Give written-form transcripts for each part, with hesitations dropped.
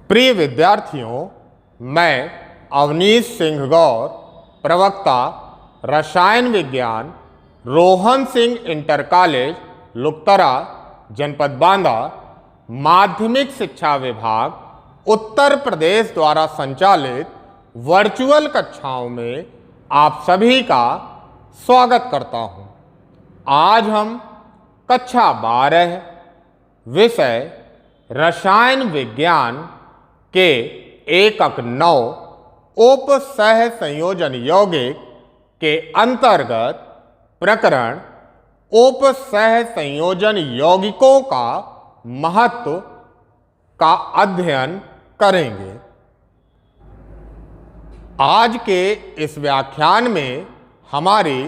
प्रिय विद्यार्थियों, मैं अवनीश सिंह गौर, प्रवक्ता रसायन विज्ञान, रोहन सिंह इंटर कॉलेज लुकतरा, जनपद बांदा, माध्यमिक शिक्षा विभाग उत्तर प्रदेश द्वारा संचालित वर्चुअल कक्षाओं में आप सभी का स्वागत करता हूं। आज हम कक्षा 12 विषय रसायन विज्ञान के एकक 9 उप सह संयोजन यौगिक के अंतर्गत प्रकरण उप सह संयोजन यौगिकों का महत्व का अध्ययन करेंगे। आज के इस व्याख्यान में हमारी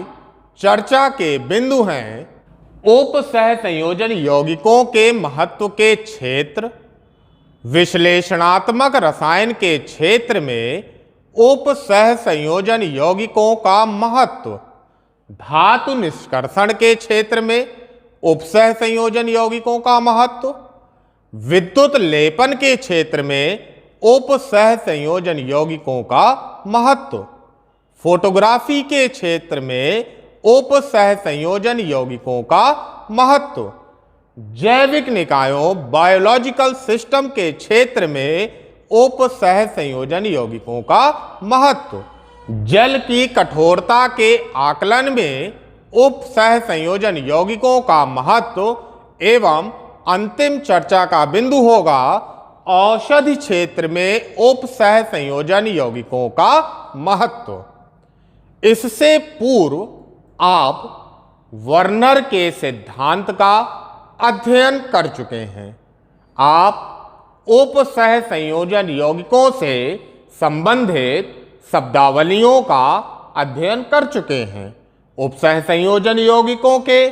चर्चा के बिंदु हैं उप सह संयोजन यौगिकों के महत्व के क्षेत्र, विश्लेषणात्मक रसायन के क्षेत्र में उप सह संयोजन यौगिकों का महत्व, धातु निष्कर्षण के क्षेत्र में उप सह संयोजन यौगिकों का महत्व, विद्युत लेपन के क्षेत्र में उप सह संयोजन यौगिकों का महत्व, फोटोग्राफी के क्षेत्र में उप सह संयोजन यौगिकों का महत्व, जैविक निकायों बायोलॉजिकल सिस्टम के क्षेत्र में उप सह संयोजन यौगिकों का महत्व, जल की कठोरता के आकलन में उप सह संयोजन यौगिकों का महत्व एवं अंतिम चर्चा का बिंदु होगा औषधि क्षेत्र में उप सह संयोजन यौगिकों का महत्व। इससे पूर्व आप वर्नर के सिद्धांत का अध्ययन कर चुके हैं। आप उप सह संयोजन यौगिकों से संबंधित शब्दावलियों का अध्ययन कर चुके हैं। उप सह संयोजन यौगिकों के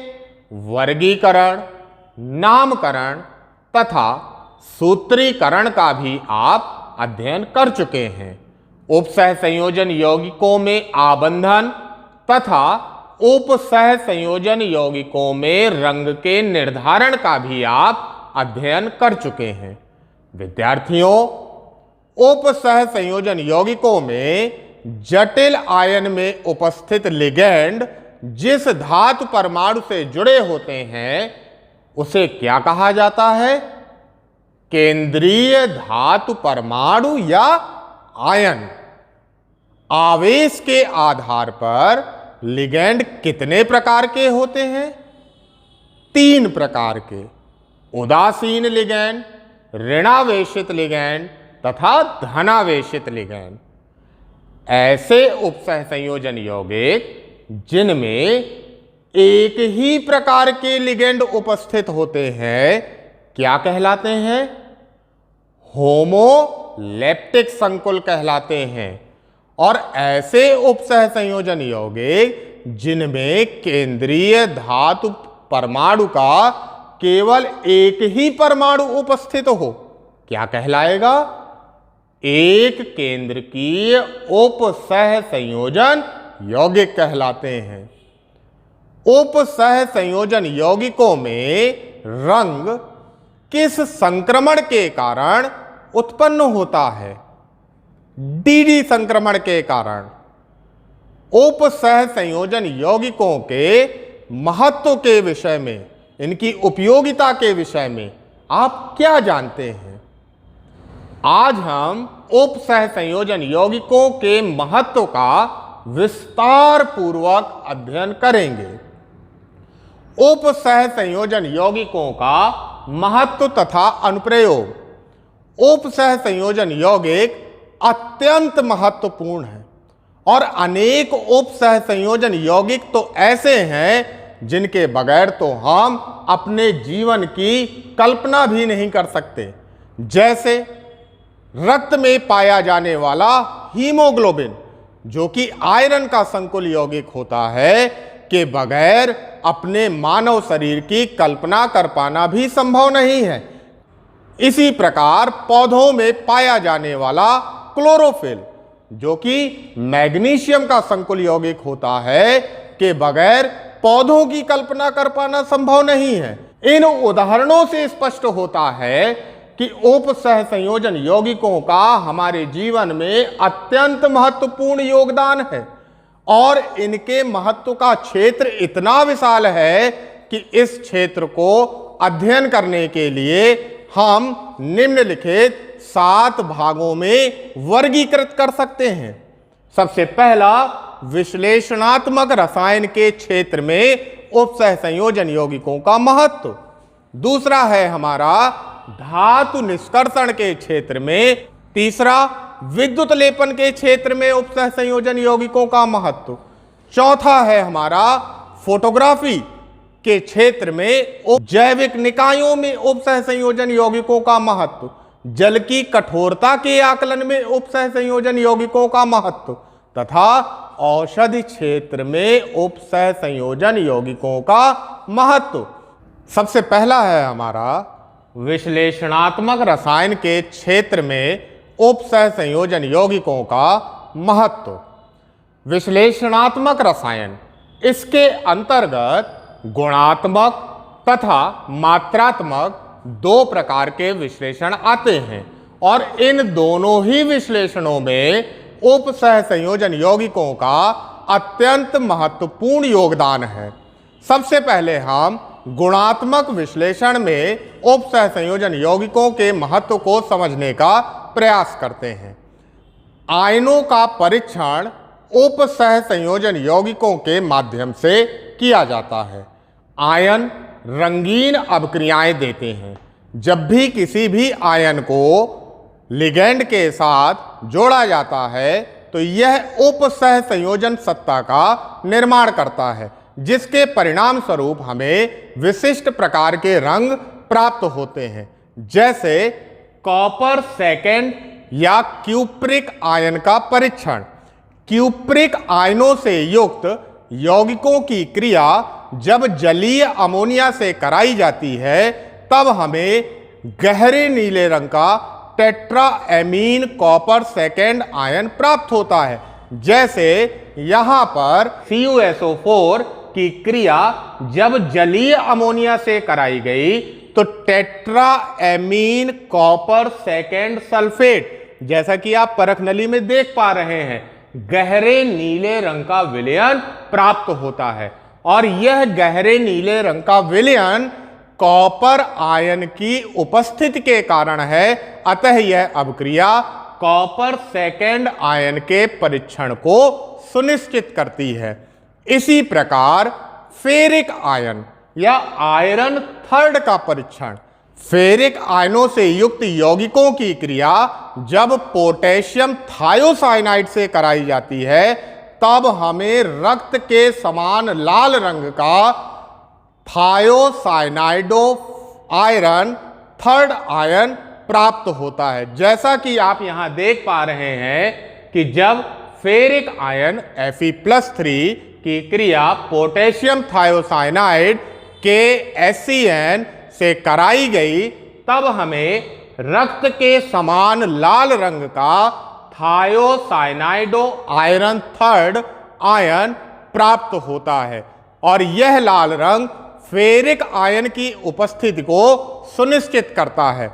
वर्गीकरण, नामकरण तथा सूत्रीकरण का भी आप अध्ययन कर चुके हैं। उप सह संयोजन यौगिकों में आबंधन तथा उप सह संयोजन यौगिकों में रंग के निर्धारण का भी आप अध्ययन कर चुके हैं। विद्यार्थियों, उप सह संयोजन यौगिकों में जटिल आयन में उपस्थित लिगैंड जिस धातु परमाणु से जुड़े होते हैं उसे क्या कहा जाता है? केंद्रीय धातु परमाणु या आयन। आवेश के आधार पर लिगैंड कितने प्रकार के होते हैं? 3 प्रकार के, उदासीन लिगैंड, ऋणावेशित लिगैंड तथा धनावेशित लिगैंड। ऐसे उपसह संयोजन यौगिक जिनमें एक ही प्रकार के लिगैंड उपस्थित होते हैं क्या कहलाते हैं? होमोलैप्टिक संकुल कहलाते हैं। और ऐसे उपसह संयोजन यौगिक जिनमें केंद्रीय धातु परमाणु का केवल एक ही परमाणु उपस्थित हो क्या कहलाएगा? एक केंद्रकीय उपसह संयोजन यौगिक कहलाते हैं। उपसह संयोजन यौगिकों में रंग किस संक्रमण के कारण उत्पन्न होता है? डीडी संक्रमण के कारण। उप सह संयोजन यौगिकों के महत्व के विषय में, इनकी उपयोगिता के विषय में आप क्या जानते हैं? आज हम उप सह संयोजन यौगिकों के महत्व का विस्तार पूर्वक अध्ययन करेंगे। उप सह संयोजन यौगिकों का महत्व तथा अनुप्रयोग। उप सह संयोजन यौगिक अत्यंत महत्वपूर्ण है और अनेक उप सह संयोजन यौगिक तो ऐसे हैं जिनके बगैर तो हम अपने जीवन की कल्पना भी नहीं कर सकते। जैसे रक्त में पाया जाने वाला हीमोग्लोबिन, जो कि आयरन का संकुल यौगिक होता है, के बगैर अपने मानव शरीर की कल्पना कर पाना भी संभव नहीं है। इसी प्रकार पौधों में पाया जाने वाला क्लोरोफिल, जो कि मैग्नीशियम का संकुल यौगिक होता है, के बगैर पौधों की कल्पना कर पाना संभव नहीं है। इन उदाहरणों से स्पष्ट होता है कि उप सहसंयोजन यौगिकों का हमारे जीवन में अत्यंत महत्वपूर्ण योगदान है और इनके महत्व का क्षेत्र इतना विशाल है कि इस क्षेत्र को अध्ययन करने के लिए हम निम्नलिखित 7 भागों में वर्गीकृत कर सकते हैं। सबसे पहला, विश्लेषणात्मक रसायन के क्षेत्र में उप सहसंयोजन यौगिकों का महत्व। दूसरा है हमारा धातु निष्कर्षण के क्षेत्र में। तीसरा, विद्युत लेपन के क्षेत्र में उप सहसंयोजन यौगिकों का महत्व। चौथा है हमारा फोटोग्राफी के क्षेत्र में जैविक निकायों में उप सहसंयोजन यौगिकों का महत्व। जल की कठोरता के आकलन में उप सहसंयोजन यौगिकों का महत्व तथा औषधि क्षेत्र में उप सहसंयोजन यौगिकों का महत्व। सबसे पहला है हमारा विश्लेषणात्मक रसायन के क्षेत्र में उप सहसंयोजन यौगिकों का महत्व। विश्लेषणात्मक रसायन, इसके अंतर्गत गुणात्मक तथा मात्रात्मक 2 प्रकार के विश्लेषण आते हैं और इन दोनों ही विश्लेषणों में उप सहसंयोजन यौगिकों का अत्यंत महत्वपूर्ण योगदान है। सबसे पहले हम गुणात्मक विश्लेषण में उप सहसंयोजन यौगिकों के महत्व को समझने का प्रयास करते हैं। आयनों का परीक्षण उप सहसंयोजन यौगिकों के माध्यम से किया जाता है। आयन रंगीन अभिक्रियाएं देते हैं। जब भी किसी भी आयन को लिगैंड के साथ जोड़ा जाता है तो यह उप सहसंयोजन सत्ता का निर्माण करता है, जिसके परिणाम स्वरूप हमें विशिष्ट प्रकार के रंग प्राप्त होते हैं, जैसे कॉपर सेकेंड या क्यूप्रिक आयन का परीक्षण। क्यूप्रिक आयनों से युक्त यौगिकों की क्रिया जब जलीय अमोनिया से कराई जाती है तब हमें गहरे नीले रंग का टेट्राएमीन कॉपर सेकेंड आयन प्राप्त होता है। जैसे यहां पर CuSO4 की क्रिया जब जलीय अमोनिया से कराई गई तो टेट्राएमीन कॉपर सेकेंड सल्फेट, जैसा कि आप परख नली में देख पा रहे हैं, गहरे नीले रंग का विलयन प्राप्त होता है और यह गहरे नीले रंग का विलयन कॉपर आयन की उपस्थिति के कारण है। अतः यह अभिक्रिया कॉपर सेकेंड आयन के परीक्षण को सुनिश्चित करती है। इसी प्रकार फेरिक आयन या आयरन थर्ड का परीक्षण। फेरिक आयनों से युक्त यौगिकों की क्रिया जब पोटेशियम थायोसाइनाइड से कराई जाती है तब हमें रक्त के समान लाल रंग का थायोसाइनाइडो आयरन थर्ड आयन प्राप्त होता है। जैसा कि आप यहां देख पा रहे हैं कि जब फेरिक आयन Fe+3 की क्रिया पोटेशियम थायोसाइनाइड KSCN से कराई गई तब हमें रक्त के समान लाल रंग का थायोसाइनाइडो आयरन थर्ड आयन प्राप्त होता है और यह लाल रंग फेरिक आयन की उपस्थिति को सुनिश्चित करता है।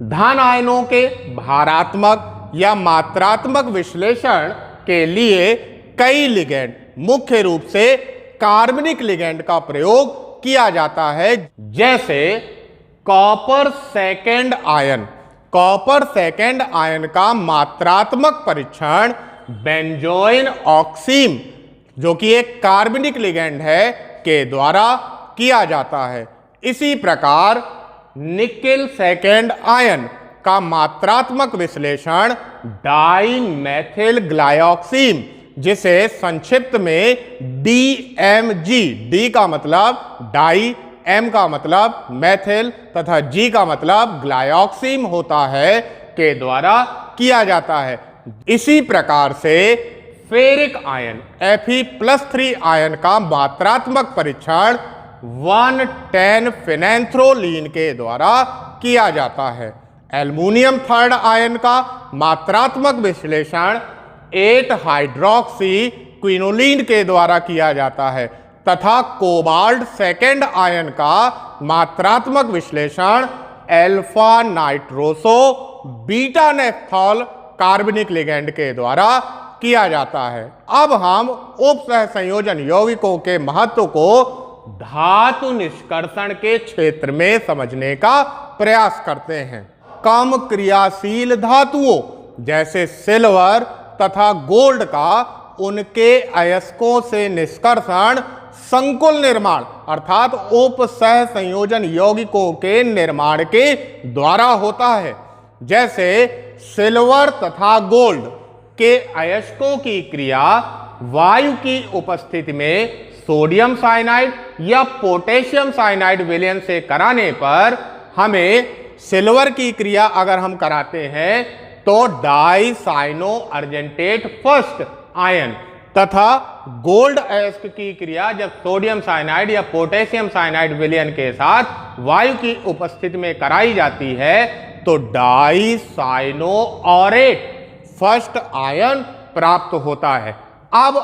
धन आयनों के भारात्मक या मात्रात्मक विश्लेषण के लिए कई लिगैंड, मुख्य रूप से कार्बनिक लिगैंड का प्रयोग किया जाता है, जैसे copper second ion. Copper second ion का मात्रात्मक परीक्षण बेंजोइन ऑक्सीम, जो कि एक कार्बनिक लिगैंड है, के द्वारा किया जाता है। इसी प्रकार निकेल सेकेंड आयन का मात्रात्मक विश्लेषण डाइमेथिल ग्लाइऑक्सीम, जिसे संक्षिप्त में DMG, D का मतलब डाई, M का मतलब मैथिल तथा G का मतलब ग्लाइऑक्सीम होता है, के द्वारा किया जाता है। इसी प्रकार से फेरिक आयन Fe+3 आयन का मात्रात्मक परीक्षण 1,10 फिनेंथ्रोलीन के द्वारा किया जाता है। एल्युमिनियम थर्ड आयन का मात्रात्मक विश्लेषण 8 हाइड्रोक्सी क्विनोलिन के द्वारा किया जाता है तथा कोबाल्ट सेकेंड आयन का मात्रात्मक विश्लेषण अल्फा नाइट्रोसो बीटा नेफ्थॉल कार्बनिक लिगैंड के द्वारा किया जाता है। अब हम उप सहसंयोजन यौगिकों के महत्व को धातु निष्कर्षण के क्षेत्र में समझने का प्रयास करते हैं। कम क्रियाशील धातुओं जैसे सिल्वर तथा गोल्ड का उनके अयस्कों से निष्कर्षण संकुल निर्माण अर्थात उप सहसंयोजन यौगिकों के निर्माण के द्वारा होता है। जैसे सिल्वर तथा गोल्ड के अयस्कों की क्रिया वायु की उपस्थिति में सोडियम साइनाइड या पोटेशियम साइनाइड विलयन से कराने पर हमें सिल्वर की क्रिया अगर हम कराते हैं तो di cyano argentate first ion तथा गोल्ड अयस्क की क्रिया जब सोडियम साइनाइड या पोटेशियम साइनाइड विलयन के साथ वायु की उपस्थिति में कराई जाती है तो di cyano aurate first ion प्राप्त होता है। अब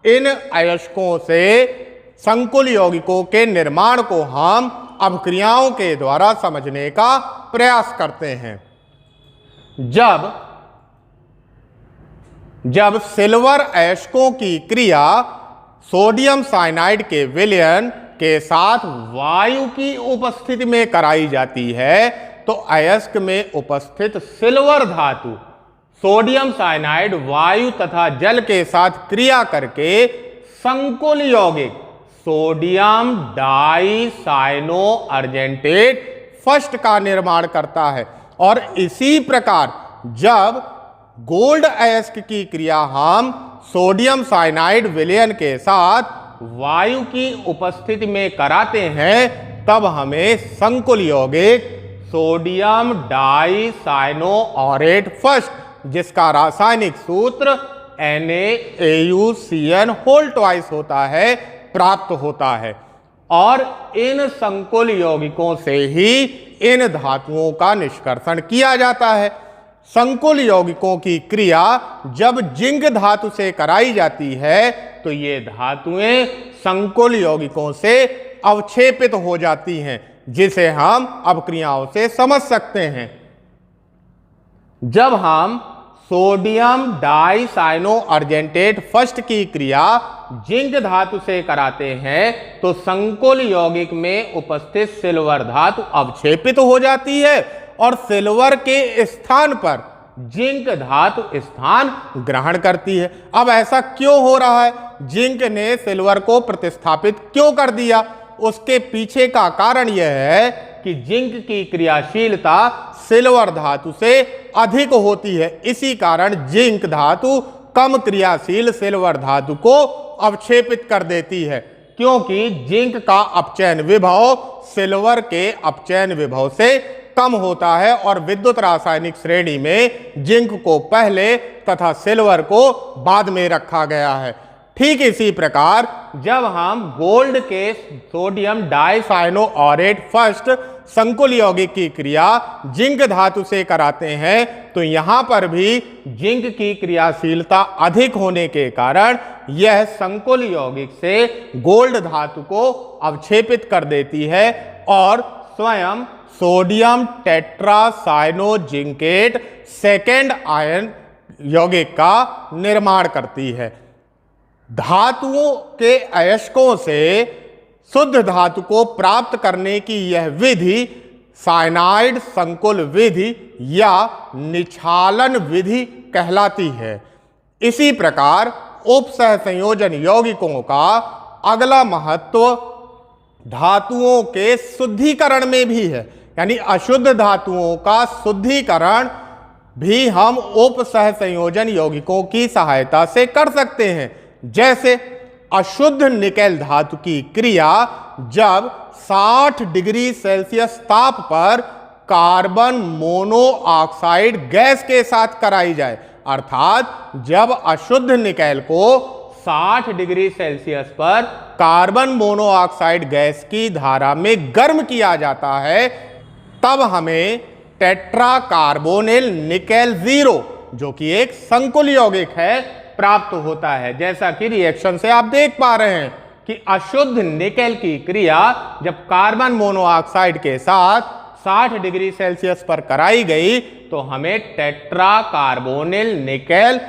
इन अयस्कों से संकुल यौगिकों के निर्माण को हम अब क्रियाओं के द्वारा समझने का प्रयास करते हैं। जब सिल्वर अयस्कों की क्रिया सोडियम साइनाइड के विलयन के साथ वायु की उपस्थिति में कराई जाती है तो अयस्क में उपस्थित सिल्वर धातु सोडियम साइनाइड वायु तथा जल के साथ क्रिया करके संकुल यौगिक sodium di cyano argentate first का निर्माण करता है। और इसी प्रकार जब गोल्ड अयस्क की क्रिया हम सोडियम साइनाइड विलयन के साथ वायु की उपस्थिति में कराते हैं तब हमें संकुल यौगिक sodium di cyano aurate first जिसका रासायनिक सूत्र NaAuCN होल ट्वाइस होता है प्राप्त होता है। और इन संकुल यौगिकों से ही इन धातुओं का निष्कर्षण किया जाता है। संकुल यौगिकों की क्रिया जब जिंक धातु से कराई जाती है तो ये धातुएं संकुल यौगिकों से अवक्षेपित हो जाती हैं जिसे हम अब क्रियाओं से समझ सकते हैं। जब हम sodium di cyano argentate first की क्रिया जिंक धातु से कराते हैं तो संकुल यौगिक में उपस्थित सिल्वर धातु अवक्षेपित हो जाती है और सिल्वर के स्थान पर जिंक धातु स्थान ग्रहण करती है। अब ऐसा क्यों हो रहा है? जिंक ने सिल्वर को प्रतिस्थापित क्यों कर दिया? उसके पीछे का कारण यह है कि जिंक की क्रियाशीलता सिल्वर धातु से अधिक होती है। इसी कारण जिंक धातु कम क्रियाशील सिल्वर धातु को अवक्षेपित कर देती है, क्योंकि जिंक का अपचयन विभव सिल्वर के अपचयन विभव से कम होता है और विद्युत रासायनिक श्रेणी में जिंक को पहले तथा सिल्वर को बाद में रखा गया है। ठीक इसी प्रकार जब हम गोल्ड के सोडियम डाइसाइनो ऑरेट फर्स्ट संकुल यौगिक की क्रिया जिंक धातु से कराते हैं तो यहां पर भी जिंक की क्रियाशीलता अधिक होने के कारण यह संकुल यौगिक से गोल्ड धातु को अवक्षेपित कर देती है और स्वयं सोडियम टेट्रासाइनोजिंकेट सेकेंड आयन यौगिक का निर्माण करती है। धातुओं के अयस्कों से शुद्ध धातु को प्राप्त करने की यह विधि साइनाइड संकुल विधि या निछालन विधि कहलाती है। इसी प्रकार उपसहसंयोजन यौगिकों का अगला महत्व धातुओं के शुद्धिकरण में भी है, यानी अशुद्ध धातुओं का शुद्धिकरण भी हम उपसहसंयोजन यौगिकों की सहायता से कर सकते हैं। जैसे अशुद्ध निकेल धातु की क्रिया जब 60 डिग्री सेल्सियस ताप पर कार्बन मोनोऑक्साइड गैस के साथ कराई जाए, अर्थात जब अशुद्ध निकेल को 60 डिग्री सेल्सियस पर कार्बन मोनोऑक्साइड गैस की धारा में गर्म किया जाता है, तब हमें टेट्रा कार्बोनिल निकेल जीरो जो कि एक संकुल यौगिक है प्राप्त होता है। जैसा कि रिएक्शन से आप देख पा रहे हैं कि अशुद्ध निकेल की क्रिया जब कार्बन मोनोऑक्साइड के साथ 60 डिग्री सेल्सियस पर कराई गई तो हमें टेट्रा कार्बोनिल निकेल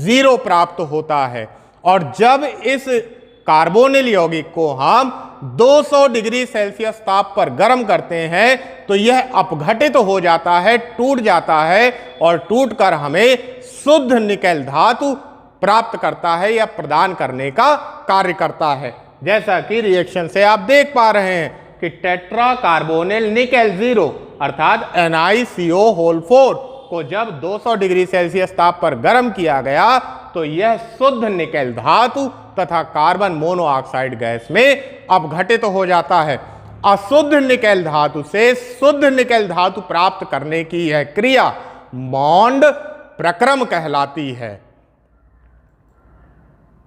0 प्राप्त होता है। और जब इस कार्बोनिल यौगिक को हम 200 डिग्री सेल्सियस ताप पर गर्म करते हैं तो यह अपघटित हो जाता है, टूट जाता है और टूटकर हमें शुद्ध निकेल धातु प्राप्त करता है या प्रदान करने का कार्य करता है। जैसा कि रिएक्शन से आप देख पा रहे हैं कि टेट्रा कार्बोनिल निकेल 0 अर्थात NiCO4 को जब 200 डिग्री सेल्सियस ताप पर गर्म किया गया तो यह शुद्ध निकेल धातु तथा कार्बन मोनोऑक्साइड गैस में अपघटित हो जाता है। अशुद्ध निकेल धातु से शुद्ध निकेल धातु प्राप्त करने की यह क्रिया मॉन्ड प्रक्रम कहलाती है।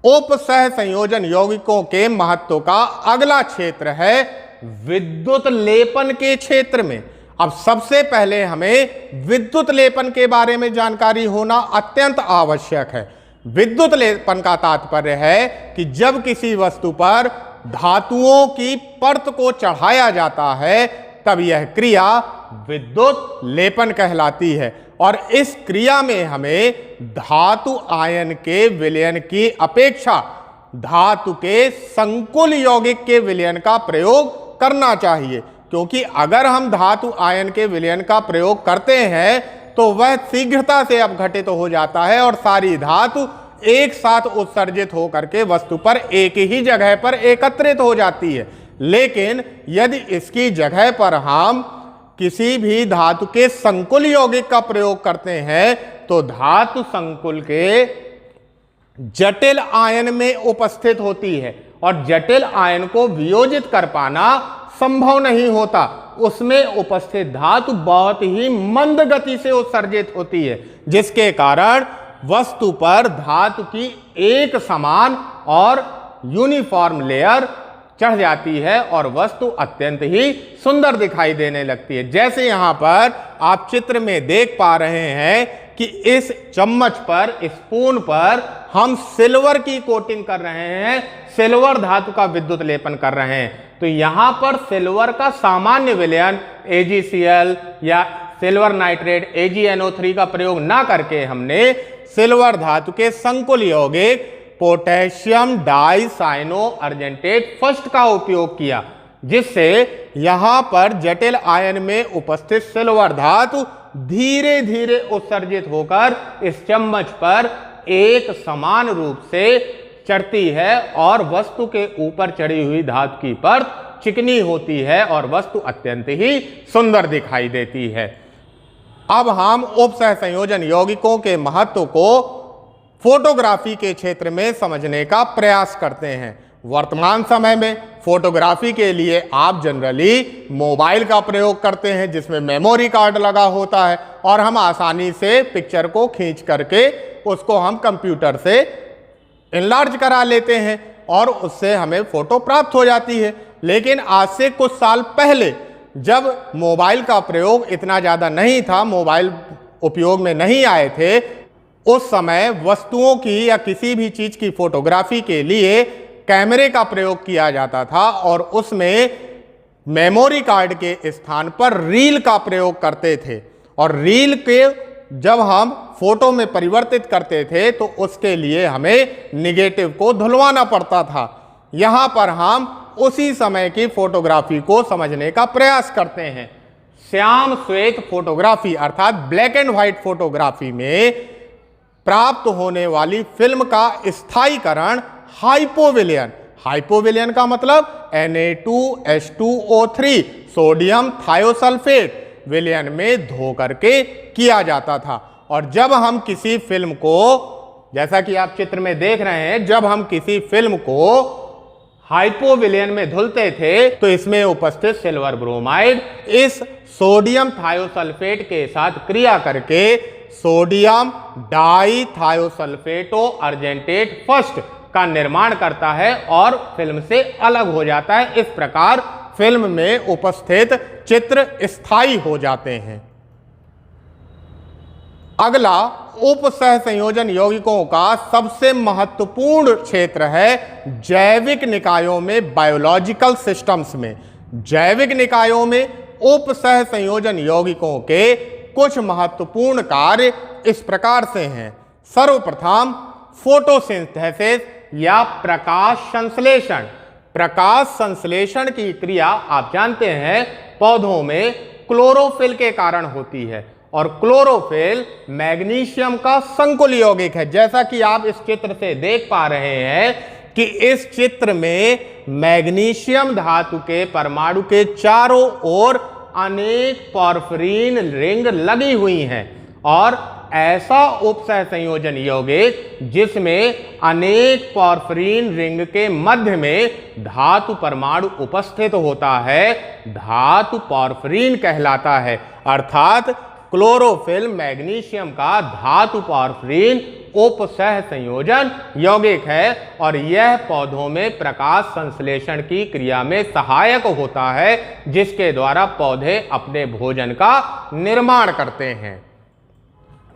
उपसह संयोजन यौगिकों के महत्व का अगला क्षेत्र है विद्युत लेपन के क्षेत्र में। अब सबसे पहले हमें विद्युत लेपन के बारे में जानकारी होना अत्यंत आवश्यक है। विद्युत लेपन का तात्पर्य है कि जब किसी वस्तु पर धातुओं की परत को चढ़ाया जाता है तब यह क्रिया विद्युत लेपन कहलाती है। और इस क्रिया में हमें धातु आयन के विलयन की अपेक्षा धातु के संकुल यौगिक के विलयन का प्रयोग करना चाहिए, क्योंकि अगर हम धातु आयन के विलयन का प्रयोग करते हैं तो वह शीघ्रता से अपघटित हो जाता है और सारी धातु एक साथ उत्सर्जित होकर के वस्तु पर एक ही जगह पर एकत्रित हो जाती है। लेकिन यदि इसकी जगह पर हम किसी भी धातु के संकुल यौगिक का प्रयोग करते हैं तो धातु संकुल के जटिल आयन में उपस्थित होती है और जटिल आयन को वियोजित कर पाना संभव नहीं होता। उसमें उपस्थित धातु बहुत ही मंद गति से उत्सर्जित होती है, जिसके कारण वस्तु पर धातु की एक समान और यूनिफॉर्म लेयर चढ़ जाती है और वस्तु अत्यंत ही सुंदर दिखाई देने लगती है। जैसे यहां पर आप चित्र में देख पा रहे हैं कि इस चम्मच पर, स्पून पर हम सिल्वर की कोटिंग कर रहे हैं, सिल्वर धातु का विद्युत लेपन कर रहे हैं। तो यहां पर सिल्वर का सामान्य विलयन AgCl या सिल्वर नाइट्रेट AgNO3 का प्रयोग ना करके हमने सिल्वर धातु के संकुल यौगिक पोटेशियम डाइसाइनो अर्जेंटेट फर्स्ट का उपयोग किया, जिससे यहां पर जटिल आयन में उपस्थित सिल्वर धातु धीरे धीरे उत्सर्जित होकर इस चम्मच पर एक समान रूप से चढ़ती है और वस्तु के ऊपर चढ़ी हुई धातु की परत चिकनी होती है और वस्तु अत्यंत ही सुंदर दिखाई देती है। अब हम उपसह संयोजन यौगिकों के महत्व को फोटोग्राफी के क्षेत्र में समझने का प्रयास करते हैं। वर्तमान समय में फोटोग्राफी के लिए आप जनरली मोबाइल का प्रयोग करते हैं, जिसमें मेमोरी कार्ड लगा होता है और हम आसानी से पिक्चर को खींच करके उसको हम कंप्यूटर से इनलार्ज करा लेते हैं और उससे हमें फोटो प्राप्त हो जाती है। लेकिन आज से कुछ साल पहले जब मोबाइल का प्रयोग इतना ज़्यादा नहीं था, मोबाइल उपयोग में नहीं आए थे, उस समय वस्तुओं की या किसी भी चीज़ की फोटोग्राफी के लिए कैमरे का प्रयोग किया जाता था और उसमें मेमोरी कार्ड के स्थान पर रील का प्रयोग करते थे। और रील के जब हम फोटो में परिवर्तित करते थे तो उसके लिए हमें निगेटिव को धुलवाना पड़ता था। यहाँ पर हम उसी समय की फोटोग्राफी को समझने का प्रयास करते हैं। श्याम श्वेत फोटोग्राफी अर्थात ब्लैक एंड व्हाइट फोटोग्राफी में प्राप्त होने वाली फिल्म का स्थायीकरण हाइपोविलियन, हाइपोविलियन का मतलब Na2H2O3 सोडियम थायोसल्फेट विलयन में धो करके किया जाता था। और जब हम किसी फिल्म को, जैसा कि आप चित्र में देख रहे हैं, जब हम किसी फिल्म को हाइपोविलियन में धुलते थे तो इसमें उपस्थित सिल्वर ब्रोमाइड इस सोडियम थायोसल्फेट के साथ क्रिया करके सोडियम डाइथायोसल्फेटो अर्जेंटेट फर्स्ट का निर्माण करता है और फिल्म से अलग हो जाता है। इस प्रकार फिल्म में उपस्थित चित्र स्थायी हो जाते हैं। अगला उपसह संयोजन यौगिकों का सबसे महत्वपूर्ण क्षेत्र है जैविक निकायों में, बायोलॉजिकल सिस्टम्स में। जैविक निकायों में उप सह संयोजन यौगिकों के कुछ महत्वपूर्ण कार्य इस प्रकार से हैं। सर्वप्रथम फोटोसिंथेसिस या प्रकाश संश्लेषण। प्रकाश संश्लेषण की क्रिया आप जानते हैं पौधों में क्लोरोफिल के कारण होती है, और क्लोरोफिल मैग्नीशियम का संकुल यौगिक है। जैसा कि आप इस चित्र से देख पा रहे हैं कि इस चित्र में मैग्नीशियम धातु के परमाणु के चारों ओर अनेक पॉर्फिरिन रिंग लगी हुई हैं, और ऐसा उपसह संयोजन यौगिक जिसमें अनेक पॉर्फिरिन रिंग के मध्य में धातु परमाणु उपस्थित होता है, धातु पॉर्फिरिन कहलाता है। अर्थात क्लोरोफिल मैग्नीशियम का धातु पॉर्फिरिन उपसह संयोजन यौगिक है, और यह पौधों में प्रकाश संश्लेषण की क्रिया में सहायक होता है, जिसके द्वारा पौधे अपने भोजन का निर्माण करते हैं।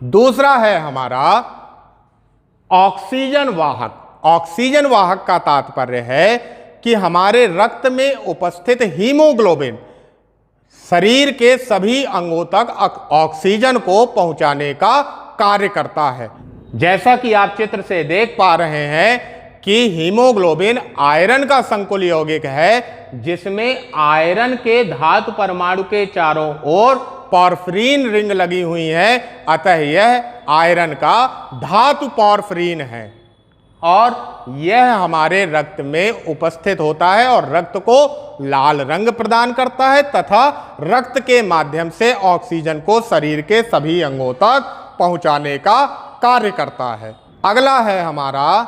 दूसरा है हमारा ऑक्सीजन वाहक। ऑक्सीजन वाहक का तात्पर्य है कि हमारे रक्त में उपस्थित हीमोग्लोबिन शरीर के सभी अंगों तक ऑक्सीजन को पहुंचाने का कार्य करता है। जैसा कि आप चित्र से देख पा रहे हैं कि हीमोग्लोबिन आयरन का संकुल यौगिक है, जिसमें आयरन के धातु परमाणु के चारों ओर पॉर्फिरिन रिंग लगी हुई है, अतः यह आयरन का धातु पॉर्फिरिन है, और यह हमारे रक्त में उपस्थित होता है और रक्त को लाल रंग प्रदान करता है तथा रक्त के माध्यम से ऑक्सीजन को शरीर के सभी अंगों तक पहुंचाने का कार्य करता है। अगला है हमारा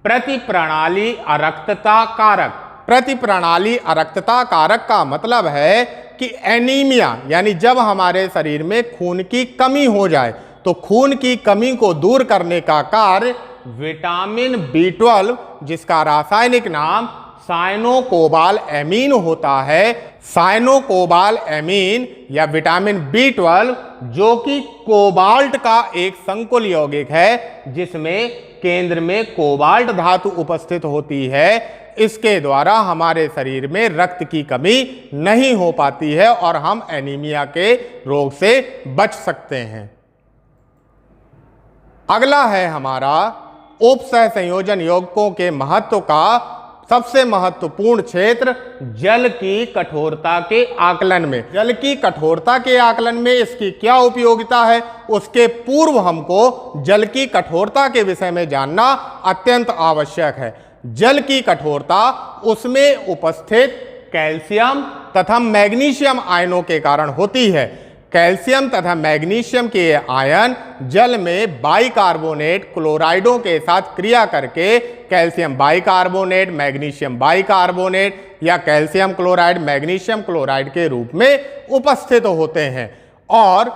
प्रतिप्रणाली अरक्तता कारक। प्रतिप्रणाली अरक्तता कारक का मतलब है कि एनीमिया, यानी जब हमारे शरीर में खून की कमी हो जाए तो खून की कमी को दूर करने का कार्य विटामिन B12, जिसका रासायनिक नाम साइनोकोबाल एमीन होता है, साइनोकोबाल एमीन या विटामिन B12, जो कि कोबाल्ट का एक संकुल यौगिक है, जिसमें केंद्र में कोबाल्ट धातु उपस्थित होती है, इसके द्वारा हमारे शरीर में रक्त की कमी नहीं हो पाती है और हम एनीमिया के रोग से बच सकते हैं। अगला है हमारा उपसह संयोजन यौगिकों के महत्व का सबसे महत्वपूर्ण क्षेत्र जल की कठोरता के आकलन में। जल की कठोरता के आकलन में इसकी क्या उपयोगिता है, उसके पूर्व हमको जल की कठोरता के विषय में जानना अत्यंत आवश्यक है। जल की कठोरता उसमें उपस्थित कैल्शियम तथा मैग्नीशियम आयनों के कारण होती है। कैल्शियम तथा मैग्नीशियम के आयन जल में बाइकार्बोनेट क्लोराइडों के साथ क्रिया करके कैल्शियम बाइकार्बोनेट, मैग्नीशियम बाइकार्बोनेट या कैल्शियम क्लोराइड, मैग्नीशियम क्लोराइड के रूप में उपस्थित होते हैं, और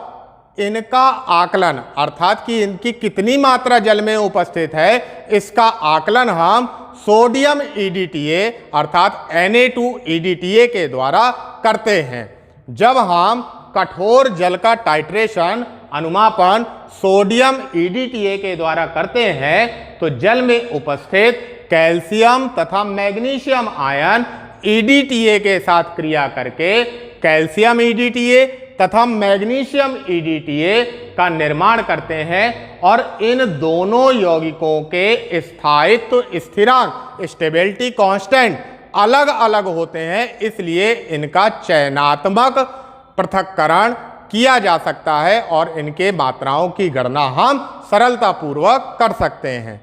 इनका आकलन अर्थात कि इनकी कितनी मात्रा जल में उपस्थित है, इसका आकलन हम सोडियम EDTA अर्थात Na2EDTA के द्वारा करते हैं। जब हम कठोर जल का टाइट्रेशन अनुमापन सोडियम EDTA के द्वारा करते हैं तो जल में उपस्थित कैल्शियम तथा मैग्नीशियम आयन EDTA के साथ क्रिया करके कैल्शियम EDTA तथा मैग्नीशियम EDTA का निर्माण करते हैं, और इन दोनों यौगिकों के स्थायित्व स्थिरांक स्टेबिलिटी कांस्टेंट अलग अलग होते हैं, इसलिए इनका चयनात्मक पृथक्करण किया जा सकता है और इनके मात्राओं की गणना हम सरलतापूर्वक कर सकते हैं।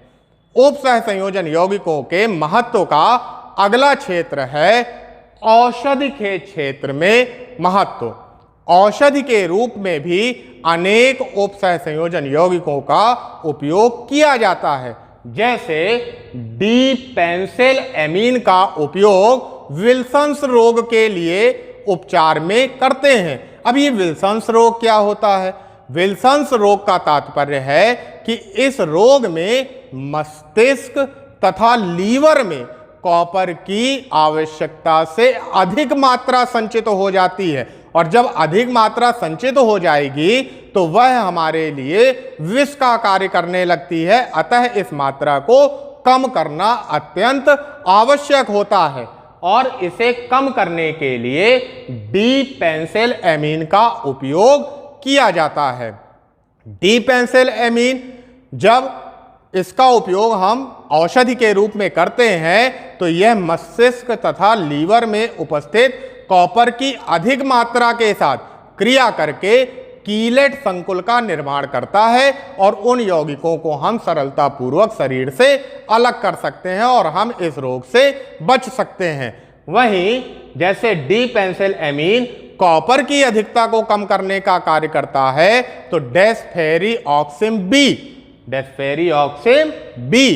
उपसह संयोजन यौगिकों के महत्व का अगला क्षेत्र है औषधि के क्षेत्र में महत्व। औषधि के रूप में भी अनेक उपसह संयोजन यौगिकों का उपयोग किया जाता है, जैसे डिपेंसिलएमीन का उपयोग विल्सन्स रोग के लिए उपचार में करते हैं। अब ये विल्सन्स रोग क्या होता है? विल्सन्स रोग का तात्पर्य है कि इस रोग में मस्तिष्क तथा लीवर में कॉपर की आवश्यकता से अधिक मात्रा संचित हो जाती है, और जब अधिक मात्रा संचित हो जाएगी तो वह हमारे लिए विष का कार्य करने लगती है। अतः इस मात्रा को कम करना अत्यंत आवश्यक होता है, और इसे कम करने के लिए डीपेंसिल एमीन का उपयोग किया जाता है। डीपेंसिल एमीन जब इसका उपयोग हम औषधि के रूप में करते हैं तो यह मस्तिष्क तथा लीवर में उपस्थित कॉपर की अधिक मात्रा के साथ क्रिया करके कीलेट संकुल का निर्माण करता है और उन यौगिकों को हम सरलता पूर्वक शरीर से अलग कर सकते हैं और हम इस रोग से बच सकते हैं। वहीं जैसे डीपेंसिल एमीन कॉपर की अधिकता को कम करने का कार्य करता है तो डेस्फेरिऑक्सिम बी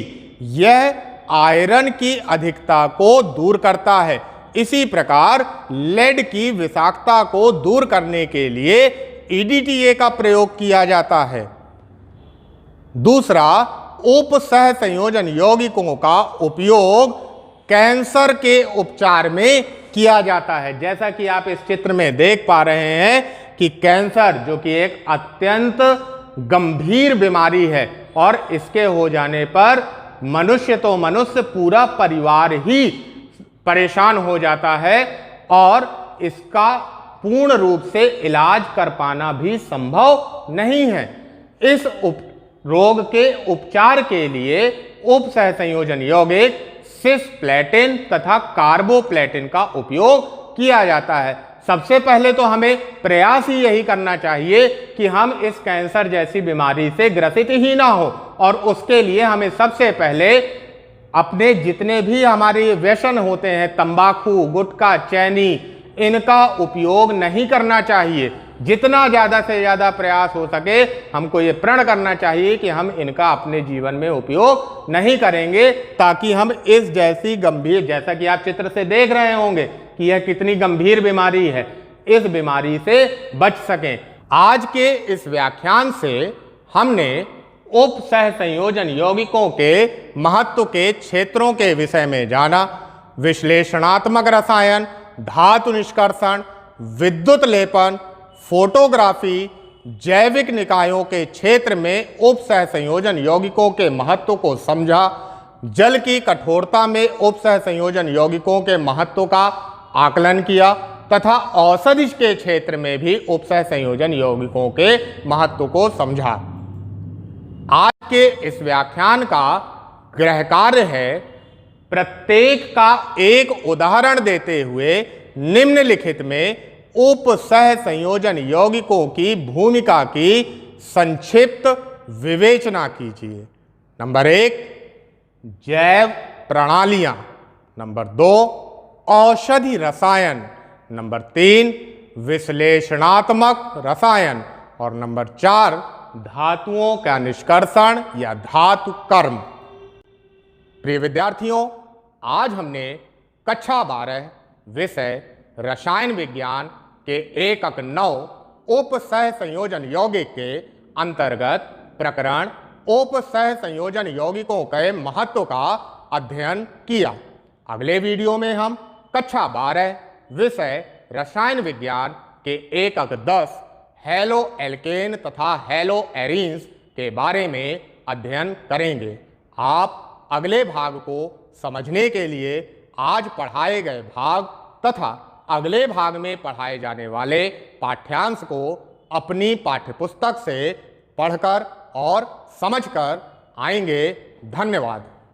यह आयरन की अधिकता को दूर करता है। इसी प्रकार लेड की विषाक्तता को दूर करने के लिए EDTA का प्रयोग किया जाता है। दूसरा, उप सह संयोजन यौगिकों का उपयोग कैंसर के उपचार में किया जाता है। जैसा कि आप इस चित्र में देख पा रहे हैं कि कैंसर जो कि एक अत्यंत गंभीर बीमारी है और इसके हो जाने पर मनुष्य पूरा परिवार ही परेशान हो जाता है और इसका पूर्ण रूप से इलाज कर पाना भी संभव नहीं है। इस रोग के उपचार के लिए उप सहसंयोजन यौगिक सिस्प्लेटिन तथा कार्बोप्लेटिन का उपयोग किया जाता है। सबसे पहले तो हमें प्रयास ही यही करना चाहिए कि हम इस कैंसर जैसी बीमारी से ग्रसित ही ना हो और उसके लिए हमें सबसे पहले अपने जितने भी हमारे व्यसन होते हैं, तंबाकू, गुटखा, चैनी, इनका उपयोग नहीं करना चाहिए। जितना ज़्यादा से ज़्यादा प्रयास हो सके हमको ये प्रण करना चाहिए कि हम इनका अपने जीवन में उपयोग नहीं करेंगे, ताकि हम इस जैसी गंभीर, जैसा कि आप चित्र से देख रहे होंगे कि यह कितनी गंभीर बीमारी है, इस बीमारी से बच सकें। आज के इस व्याख्यान से हमने उप सह संयोजन यौगिकों के महत्व के क्षेत्रों के विषय में जाना। विश्लेषणात्मक रसायन, धातु निष्कर्षण, विद्युत लेपन, फोटोग्राफी, जैविक निकायों के क्षेत्र में उप सह संयोजन यौगिकों के महत्व को समझा। जल की कठोरता में उप सह संयोजन यौगिकों के महत्व का आकलन किया तथा औषधि के क्षेत्र में भी उप सह संयोजन यौगिकों के महत्व को समझा। आज के इस व्याख्यान का गृह कार्य है प्रत्येक का एक उदाहरण देते हुए निम्नलिखित में उप सह संयोजन यौगिकों की भूमिका की संक्षिप्त विवेचना कीजिए। नंबर 1, जैव प्रणालियां। नंबर 2, औषधि रसायन। नंबर 3, विश्लेषणात्मक रसायन। और नंबर 4, धातुओं का निष्कर्षण या धातु कर्म। प्रिय विद्यार्थियों, आज हमने कक्षा 12 विषय रसायन विज्ञान के एकक 9 उप सह संयोजन यौगिक के अंतर्गत प्रकरण उप सह संयोजन यौगिकों के महत्व का अध्ययन किया। अगले वीडियो में हम कक्षा 12 विषय रसायन विज्ञान के एकक 10 हेलो एल्केन तथा हेलो एरीन्स के बारे में अध्ययन करेंगे। आप अगले भाग को समझने के लिए आज पढ़ाए गए भाग तथा अगले भाग में पढ़ाए जाने वाले पाठ्यांश को अपनी पाठ्यपुस्तक से पढ़कर और समझकर आएंगे। धन्यवाद।